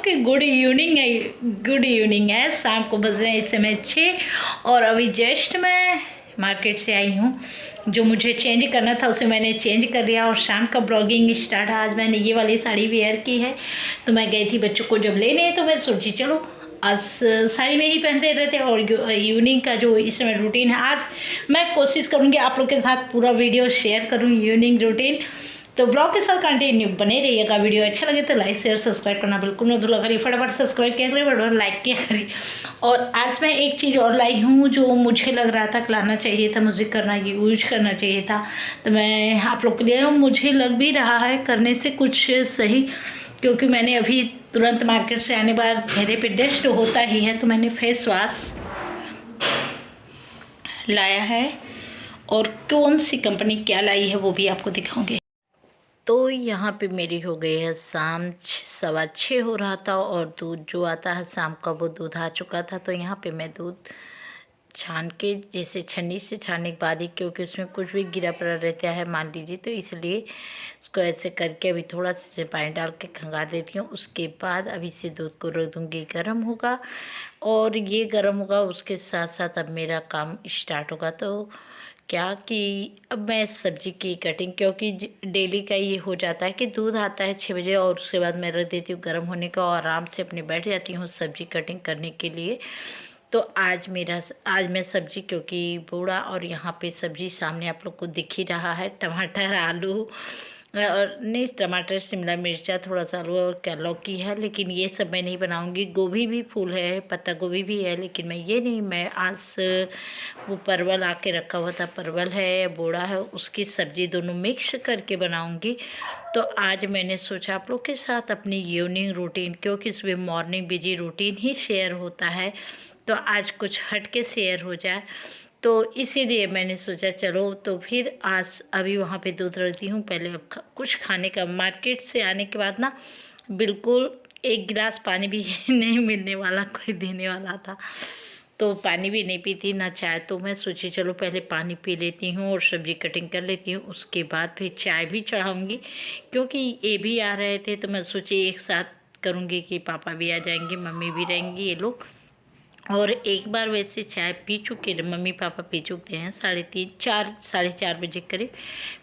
कि good evening है। शाम को बज रहे हैं इस समय 6 और अभी जस्ट मैं मार्केट से आई हूँ। जो मुझे चेंज करना था उसे मैंने चेंज कर लिया और शाम का ब्लॉगिंग स्टार्ट है। आज मैंने ये वाली साड़ी वेयर की है, तो मैं गई थी बच्चों को जब लेने, तो मैं सोची चलो आज साड़ी में ही पहनते रहते। और इवनिंग का जो इस समय रूटीन है, आज मैं कोशिश करूँगी आप लोग के साथ पूरा वीडियो शेयर करूँ इवनिंग रूटीन। तो ब्लॉग के साथ कंटिन्यू बने रहिएगा। वीडियो अच्छा लगे तो लाइक शेयर सब्सक्राइब करना बिल्कुल न भूला करिए। फटाफट सब्सक्राइब किया करिए, फटाफट लाइक किया करिए। और आज मैं एक चीज़ और लाई हूँ जो मुझे लग रहा था लाना चाहिए था, मुझे यूज करना चाहिए था, तो मैं आप लोग के लिए मुझे लग भी रहा है करने से कुछ सही, क्योंकि मैंने अभी तुरंत मार्केट से आने बाद चेहरे पे डस्ट होता ही है, तो मैंने फेस वॉश लाया है। और कौन सी कंपनी क्या लाई है वो भी आपको दिखाऊंगी। तो यहाँ पे मेरी हो गई है शाम 6:15 हो रहा था और दूध जो आता है शाम का वो दूध आ चुका था। तो यहाँ पे मैं दूध छान के, जैसे छन्नी से छानने के बाद ही, क्योंकि उसमें कुछ भी गिरा पड़ा रहता है मान लीजिए, तो इसलिए उसको ऐसे करके अभी थोड़ा सा पानी डाल के खंगाल देती हूँ। उसके बाद अभी से दूध को रख दूँगी, गर्म होगा। और ये गर्म होगा उसके साथ साथ अब मेरा काम स्टार्ट होगा। तो क्या कि अब मैं सब्ज़ी की कटिंग, क्योंकि डेली का ये हो जाता है कि दूध आता है 6 बजे और उसके बाद मैं रख देती हूँ गर्म होने का और आराम से अपने बैठ जाती हूँ सब्ज़ी कटिंग करने के लिए। तो आज मैं सब्ज़ी, क्योंकि बूढ़ा और यहाँ पे सब्ज़ी सामने आप लोग को दिख ही रहा है, टमाटर आलू और नहीं टमाटर शिमला मिर्चा थोड़ा सा आलू और क्या लौकी है, लेकिन ये सब मैं नहीं बनाऊंगी। गोभी भी फूल है, पत्ता गोभी भी है, लेकिन मैं ये नहीं, मैं आज वो परवल आके रखा हुआ था, परवल है बोड़ा है, उसकी सब्ज़ी दोनों मिक्स करके बनाऊंगी। तो आज मैंने सोचा आप लोग के साथ अपनी इवनिंग रूटीन, क्योंकि सुबह मॉर्निंग बिजी रूटीन ही शेयर होता है, तो आज कुछ हट के शेयर हो जाए, तो इसीलिए मैंने सोचा चलो। तो फिर आज अभी वहाँ पे दूध रखती हूँ। पहले अब कुछ खाने का, मार्केट से आने के बाद ना बिल्कुल एक गिलास पानी भी नहीं मिलने वाला, कोई देने वाला था, तो पानी भी नहीं पीती ना चाय। तो मैं सोची चलो पहले पानी पी लेती हूँ और सब्ज़ी कटिंग कर लेती हूँ, उसके बाद फिर चाय भी चढ़ाऊँगी, क्योंकि ये भी आ रहे थे। तो मैं सोची एक साथ करूँगी कि पापा भी आ जाएंगे, मम्मी भी रहेंगी, ये लोग। और एक बार वैसे चाय पी चुके, मम्मी पापा पी चुके हैं 3:30 साढ़े 4 बजे करीब।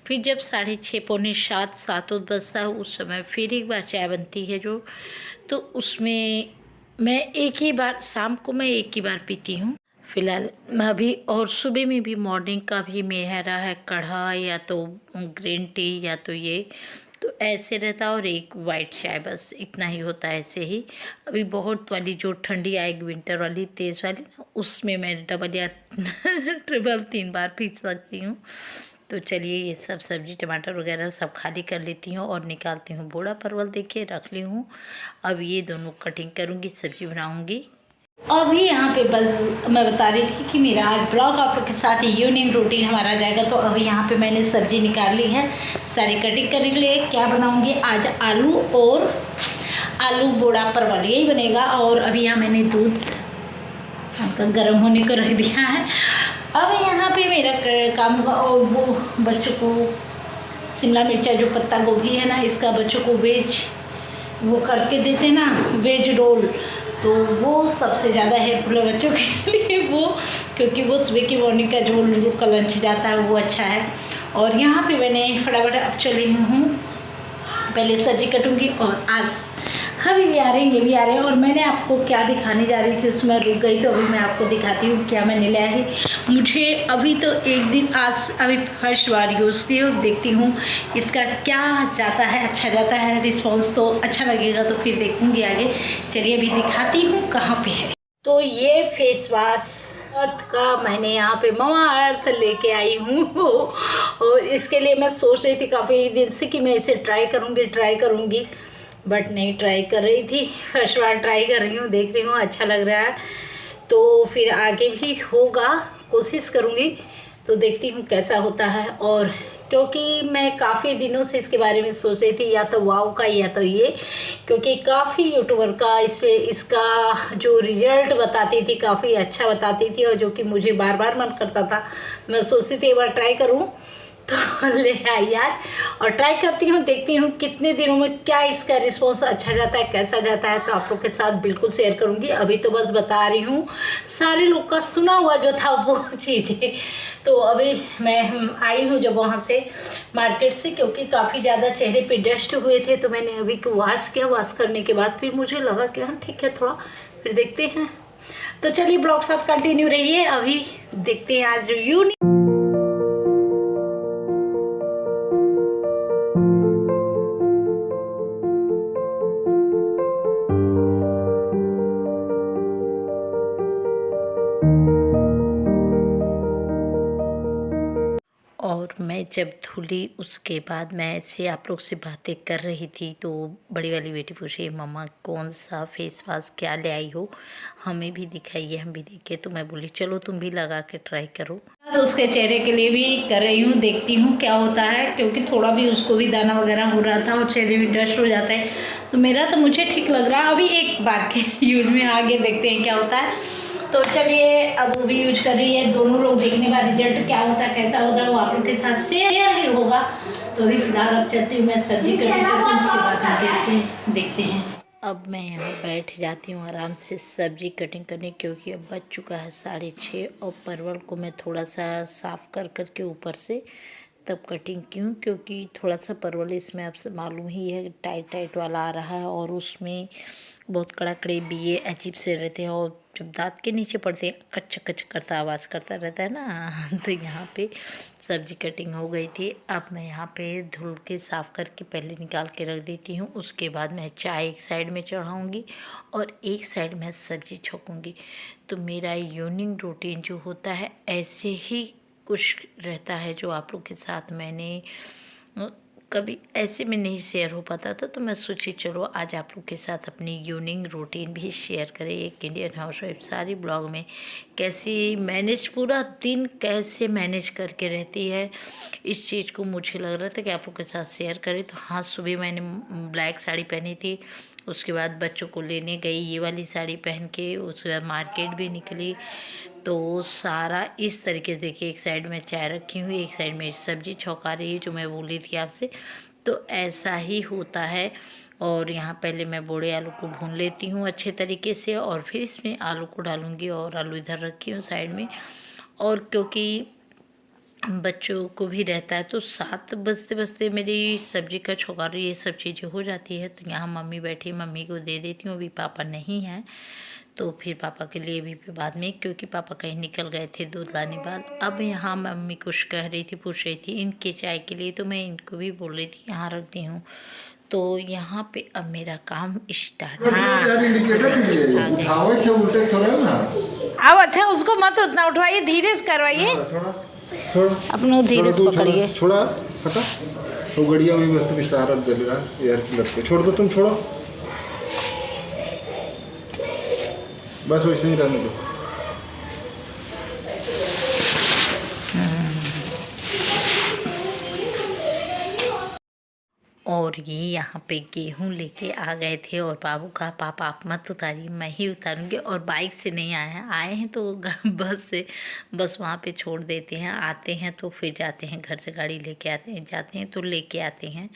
फिर जब 6:30 पौने 7 बजता है उस समय फिर एक बार चाय बनती है जो, तो उसमें मैं एक ही बार शाम को मैं एक ही बार पीती हूँ फ़िलहाल मैं अभी। और सुबह में भी मॉर्निंग का भी मेरा है कढ़ा या तो ग्रीन टी या तो ये, तो ऐसे रहता है। और एक वाइट चाय, बस इतना ही होता है ऐसे ही। अभी बहुत वाली जो ठंडी आएगी विंटर वाली तेज़ वाली ना, उसमें मैं डबल या ट्रिपल 3 बार पी सकती हूँ। तो चलिए ये सब सब्ज़ी टमाटर वगैरह सब खाली कर लेती हूँ और निकालती हूँ। बूढ़ा परवल देखिए रख ली हूँ। अब ये दोनों कटिंग करूँगी, सब्ज़ी बनाऊँगी। अभी यहाँ पे बस मैं बता रही थी कि मेरा आज ब्लॉग आप लोग के साथ इवनिंग रूटीन हमारा जाएगा। तो अभी यहाँ पे मैंने सब्ज़ी निकाल ली है सारी कटिंग करने के लिए। क्या बनाऊँगी आज, आलू बोड़ा परवल यही बनेगा। और अभी यहाँ मैंने दूध गर्म होने को रख दिया है। अब यहाँ पे मेरा काम होगा और वो बच्चों को शिमला मिर्चा जो पत्ता गोभी है ना, इसका बच्चों को वेज वो करके देते ना, वेज रोल, तो वो सबसे ज़्यादा हेल्पफुल है बच्चों के लिए वो, क्योंकि वो सुबह की मॉर्निंग का जो का लंच जाता है वो अच्छा है। और यहाँ पे मैंने फटाफट अब चली हूँ, पहले सब्जी कटूँगी। और आज अभी भी आ रहे हैं, ये भी आ रहे हैं। और मैंने आपको क्या दिखाने जा रही थी उसमें रुक गई, तो अभी मैं आपको दिखाती हूँ क्या मैंने लाया है। मुझे अभी तो एक दिन आज अभी फर्स्ट बार यूज़ की हूँ, देखती हूँ इसका क्या जाता है, अच्छा जाता है रिस्पॉन्स, तो अच्छा लगेगा तो फिर देखूँगी आगे। चलिए अभी दिखाती हूँ कहाँ पे है। तो ये फेस वॉश अर्थ का मैंने यहाँ पे ममा अर्थ लेके आई हूँ। और इसके लिए मैं सोच रही थी काफ़ी दिन से कि मैं इसे ट्राई करूँगी, बट नहीं ट्राई कर रही थी। फर्स्ट बार ट्राई कर रही हूँ, देख रही हूँ अच्छा लग रहा है, तो फिर आगे भी होगा, कोशिश करूँगी, तो देखती हूँ कैसा होता है। और क्योंकि मैं काफ़ी दिनों से इसके बारे में सोच रही थी, या तो वाव का या तो ये, क्योंकि काफ़ी यूट्यूबर का इसका जो रिजल्ट बताती थी काफ़ी अच्छा बताती थी, और जो कि मुझे बार बार मन करता था, मैं सोचती थी एक बार ट्राई करूँ। तो ले आई आज और ट्राई करती हूँ, देखती हूँ कितने दिनों में क्या इसका रिस्पॉन्स अच्छा जाता है, कैसा जाता है, तो आप लोग के साथ बिल्कुल शेयर करूँगी। अभी तो बस बता रही हूँ सारे लोग का सुना हुआ जो था वो चीज़ें। तो अभी मैं आई हूँ जब वहाँ से मार्केट से, क्योंकि काफ़ी ज़्यादा चेहरे पे डस्ट हुए थे, तो मैंने अभी को वॉश किया। वॉश करने के बाद फिर मुझे लगा कि हाँ ठीक है, थोड़ा फिर देखते हैं। तो चलिए ब्लॉग साथ कंटिन्यू रहिए। अभी देखते हैं आज रिव्यू। और मैं जब धुली उसके बाद मैं ऐसे आप लोग से बातें कर रही थी, तो बड़ी वाली बेटी पूछी मम्मा कौन सा फेस वॉश क्या ले आई हो, हमें भी दिखाइए, हम भी देखे। तो मैं बोली चलो तुम भी लगा के ट्राई करो। तो उसके चेहरे के लिए भी कर रही हूँ, देखती हूँ क्या होता है, क्योंकि थोड़ा भी उसको भी दाना वगैरह हो रहा था और चेहरे में डस्ट हो जाता है। तो मेरा तो मुझे ठीक लग रहा है अभी एक बार के यूज में, आगे देखते हैं क्या होता है। तो चलिए अब वो भी यूज कर रही है, दोनों लोग देखने का रिजल्ट क्या होता है, कैसा होता है, वो आप लोग के साथ शेयर भी होगा। तो अभी फिलहाल अब चलती हूँ मैं सब्जी कटिंग करती हूँ, उसके बाद देखते हैं। अब मैं यहाँ बैठ जाती हूँ आराम से सब्जी कटिंग करने, क्योंकि अब बज चुका है 6:30 और परवल को मैं थोड़ा सा साफ़ कर के ऊपर से तब कटिंग क्यों, क्योंकि थोड़ा सा परवल इसमें आपसे मालूम ही है टाइट वाला आ रहा है, और उसमें बहुत कड़े बिये अजीब से रहते हैं, और जब दांत के नीचे पड़ते हैं कच कच करता आवाज़ करता रहता है ना। तो यहाँ पे सब्जी कटिंग हो गई थी। अब मैं यहाँ पे धुल के साफ़ करके पहले निकाल के रख देती हूँ, उसके बाद मैं चाय एक साइड में चढ़ाऊँगी और एक साइड में सब्जी छोकूँगी। तो मेरा इवनिंग रूटीन जो होता है ऐसे ही कुछ रहता है, जो आप लोग के साथ मैंने कभी ऐसे में नहीं शेयर हो पाता था। तो मैं सोची चलो आज आप लोग के साथ अपनी इवनिंग रूटीन भी शेयर करें। एक इंडियन हाउसवाइफ सारी ब्लॉग में कैसे मैनेज, पूरा दिन कैसे मैनेज करके रहती है, इस चीज़ को मुझे लग रहा था कि आप लोग के साथ शेयर करें। तो हाँ, सुबह मैंने ब्लैक साड़ी पहनी थी, उसके बाद बच्चों को लेने गई ये वाली साड़ी पहन के, उसके बाद मार्केट भी निकली। तो सारा इस तरीके से देखिए, एक साइड में चाय रखी हुई, एक साइड में सब्जी छौंका रही है, जो मैं बोली थी आपसे। तो ऐसा ही होता है। और यहाँ पहले मैं बोड़े आलू को भून लेती हूँ अच्छे तरीके से, और फिर इसमें आलू को डालूँगी, और आलू इधर रखी हूँ साइड में। और क्योंकि बच्चों को भी रहता है, तो 7 बजते बजते मेरी सब्जी का छौंका ये सब चीज़ें हो जाती है। तो यहाँ मम्मी बैठी, मम्मी को दे देती हूँ। अभी पापा नहीं हैं, तो फिर पापा के लिए भी बाद में, क्योंकि पापा कहीं निकल गए थे दूध लाने बाद। अब यहाँ मम्मी कुछ कह रही थी, पूछ रही थी इनके चाय के लिए, तो मैं इनको भी बोल रही थी यहाँ रख दी हूँ। तो यहाँ पे अब मेरा काम स्टार्ट। अब अच्छा उसको मत उतना उठवाइए, धीरे से करवाइए, अपना धीरे से पकड़िए। छोड़ा हटा तो गड़िया में बस तुम्हें सहारा दे रहा यार, लटके छोड़ दो, तुम छोड़ो बस वैसे ही रहने दो। और ये यहाँ पे गेहूँ लेके आ गए थे, और बाबू कहा पापा आप मत उतारिए, मैं ही उतारूँगी। और बाइक से नहीं आए हैं तो बस से, बस वहाँ पे छोड़ देते हैं, आते हैं तो फिर जाते हैं घर से, गाड़ी लेके आते हैं, जाते हैं तो लेके आते हैं,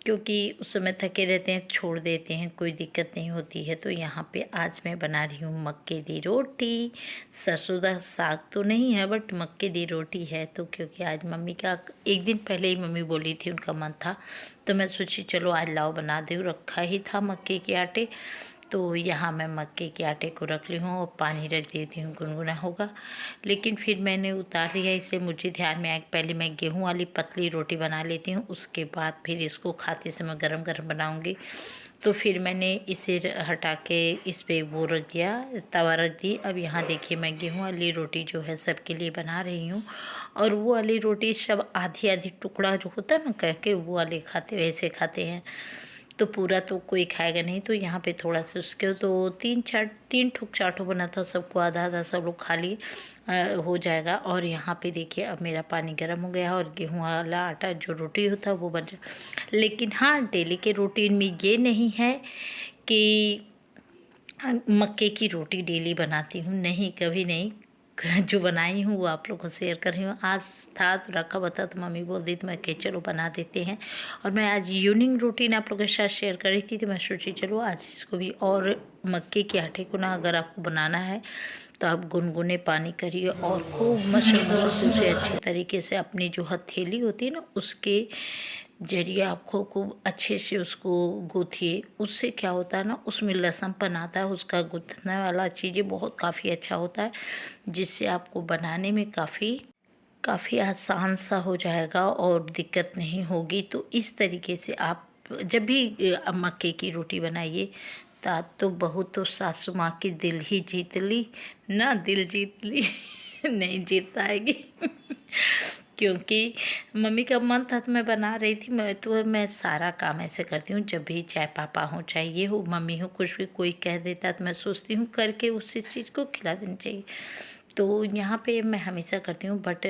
क्योंकि उस समय थके रहते हैं, छोड़ देते हैं, कोई दिक्कत नहीं होती है। तो यहाँ पे आज मैं बना रही हूँ मक्के दी रोटी। सरसों का साग तो नहीं है, बट मक्के दी रोटी है। तो क्योंकि आज मम्मी का एक दिन पहले ही मम्मी बोली थी, उनका मन था, तो मैं सोची चलो आज लाओ बना दूँ, रखा ही था मक्के के आटे। तो यहाँ मैं मक्के के आटे को रख ली हूँ और पानी रख देती हूँ, गुनगुना होगा। लेकिन फिर मैंने उतार दिया, इससे मुझे ध्यान में आया पहले मैं गेहूं वाली पतली रोटी बना लेती हूँ, उसके बाद फिर इसको खाते समय गरम गरम बनाऊँगी। तो फिर मैंने इसे हटा के इस पर वो रख दिया, तवा रख दी। अब यहाँ देखिए मैं गेहूं वाली रोटी जो है सबके लिए बना रही हूँ, और वो वाली रोटी सब आधी आधी टुकड़ा जो होता है ना कह के, वो वाले खाते वैसे खाते हैं। तो पूरा तो कोई खाएगा नहीं, तो यहाँ पे थोड़ा सा उसके तो 3 ठुक 4 ठुक बना था, सबको आधा आधा सब लोग खा लिए, हो जाएगा। और यहाँ पे देखिए अब मेरा पानी गर्म हो गया है, और गेहूं वाला आटा जो रोटी होता है वो बन जाए। लेकिन हाँ, डेली के रूटीन में ये नहीं है कि मक्के की रोटी डेली बनाती हूँ, नहीं, कभी नहीं। जो बनाई हूँ वो आप लोगों को शेयर कर रही हूँ। आज था तो रखा हुआ था तो मम्मी बोल दी तो मैं कही चलो बना देते हैं। और मैं आज इवनिंग रूटीन आप लोगों के साथ शेयर कर रही थी तो मैं सोची चलो आज इसको भी। और मक्के के आटे को ना अगर आपको बनाना है तो आप गुनगुने पानी करिए और खूब मसल से अच्छे तरीके से अपनी जो हथेली होती है ना उसके जरिए आपको खूब अच्छे से उसको गूँथिए। उससे क्या होता है ना उसमें लसमपन आता है, उसका गूँथने वाला चीज़ें बहुत काफ़ी अच्छा होता है, जिससे आपको बनाने में काफ़ी आसान सा हो जाएगा और दिक्कत नहीं होगी। तो इस तरीके से आप जब भी मक्के की रोटी बनाइए तो बहू तो सासू माँ की दिल ही जीत ली ना, दिल जीत ली नहीं जीत पाएगी क्योंकि मम्मी का मन था तो मैं बना रही थी। मैं सारा काम ऐसे करती हूँ जब भी चाहे पापा हो चाहे ये हो मम्मी हो कुछ भी कोई कह देता है तो मैं सोचती हूँ करके उसी चीज़ को खिला देनी चाहिए। तो यहाँ पे मैं हमेशा करती हूँ बट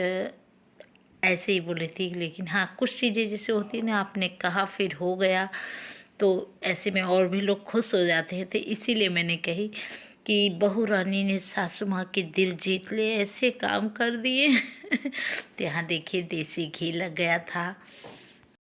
ऐसे ही बोली थी। लेकिन हाँ कुछ चीज़ें जैसे होती है ना आपने कहा फिर हो गया तो ऐसे में और भी लोग खुश हो जाते हैं। तो इसीलिए मैंने कही कि बहू रानी ने सासू माँ के दिल जीत लिए, ऐसे काम कर दिए तो यहाँ देखिए देसी घी लग गया था।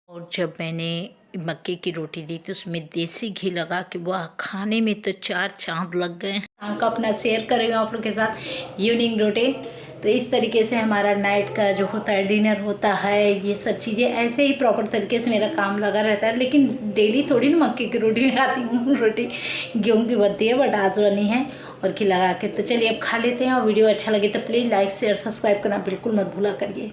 और जब मैंने मक्के की रोटी दी तो उसमें देसी घी लगा कि वाह खाने में तो 4 चांद लग गए। शाम का अपना शेयर कर रही हूँ आप लोग के साथ इवनिंग रूटीन। तो इस तरीके से हमारा नाइट का जो होता है डिनर होता है, ये सब चीज़ें ऐसे ही प्रॉपर तरीके से मेरा काम लगा रहता है। लेकिन डेली थोड़ी ना मक्के की रोटी खाती हूँ, रोटी गेहूँ की बनती है बट आज बनी है और घी लगा के। तो चलिए अब खा लेते हैं। और वीडियो अच्छा लगे तो प्लीज़ लाइक शेयर सब्सक्राइब करना बिल्कुल मत भूला करिए।